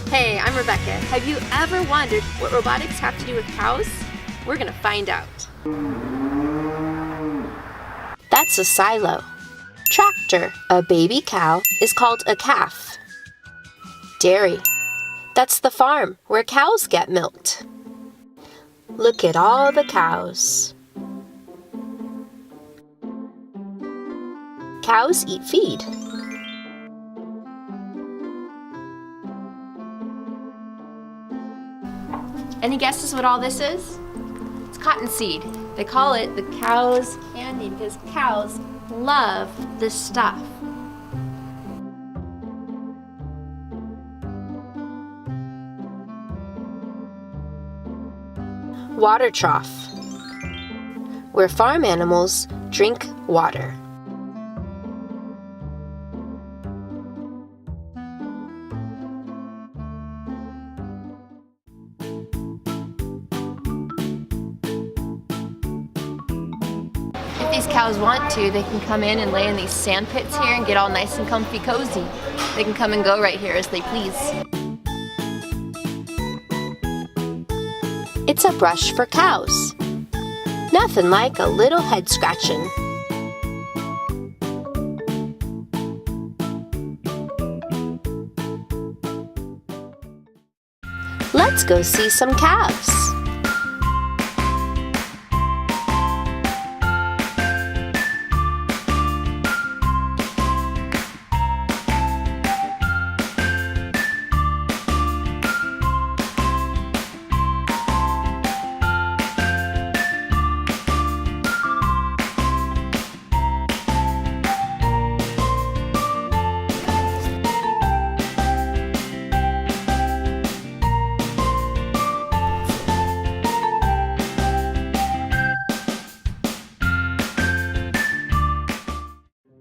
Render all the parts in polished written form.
Hey, I'm Rebecca. Have you ever wondered what robotics have to do with cows? We're gonna find out. That's a silo. Tractor, a baby cow, is called a calf. Dairy, that's the farm where cows get milked. Look at all the cows. Cows eat feed. Any guesses what all this is? It's cottonseed. They call it the cow's candy because cows love this stuff. Water trough, where farm animals drink water. If these cows want to, they can come in and lay in these sand pits here and get all nice and comfy cozy. They can come and go right here as they please. It's a brush for cows. Nothing like a little head scratching. Let's go see some calves.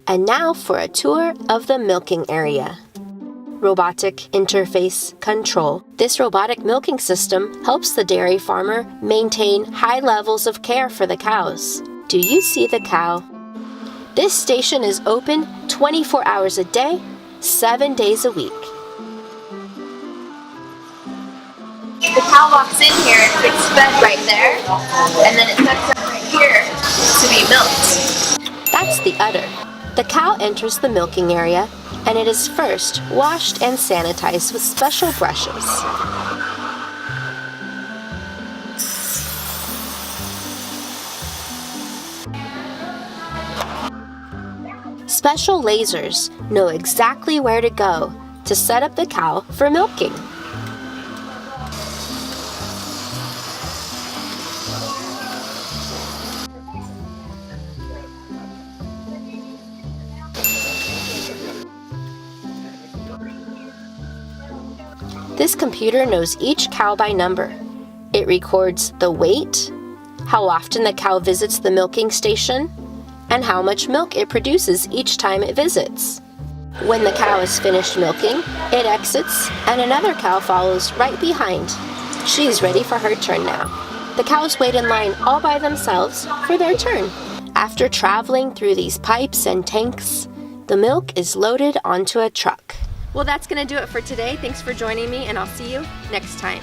And now for a tour of the milking area. Robotic interface control. This robotic milking system helps the dairy farmer maintain high levels of care for the cows. Do you see the cow? This station is open 24 hours a day, 7 days a week. The cow walks in here, it's fed right there, and then it's hooked up right here to be milked. That's the udder. The cow enters the milking area, and it is first washed and sanitized with special brushes. Special lasers know exactly where to go to set up the cow for milking. This computer knows each cow by number. It records the weight, how often the cow visits the milking station, and how much milk it produces each time it visits. When the cow is finished milking, it exits and another cow follows right behind. She's ready for her turn now. The cows wait in line all by themselves for their turn. After traveling through these pipes and tanks, the milk is loaded onto a truck. Well, that's going to do it for today. Thanks for joining me, and I'll see you next time.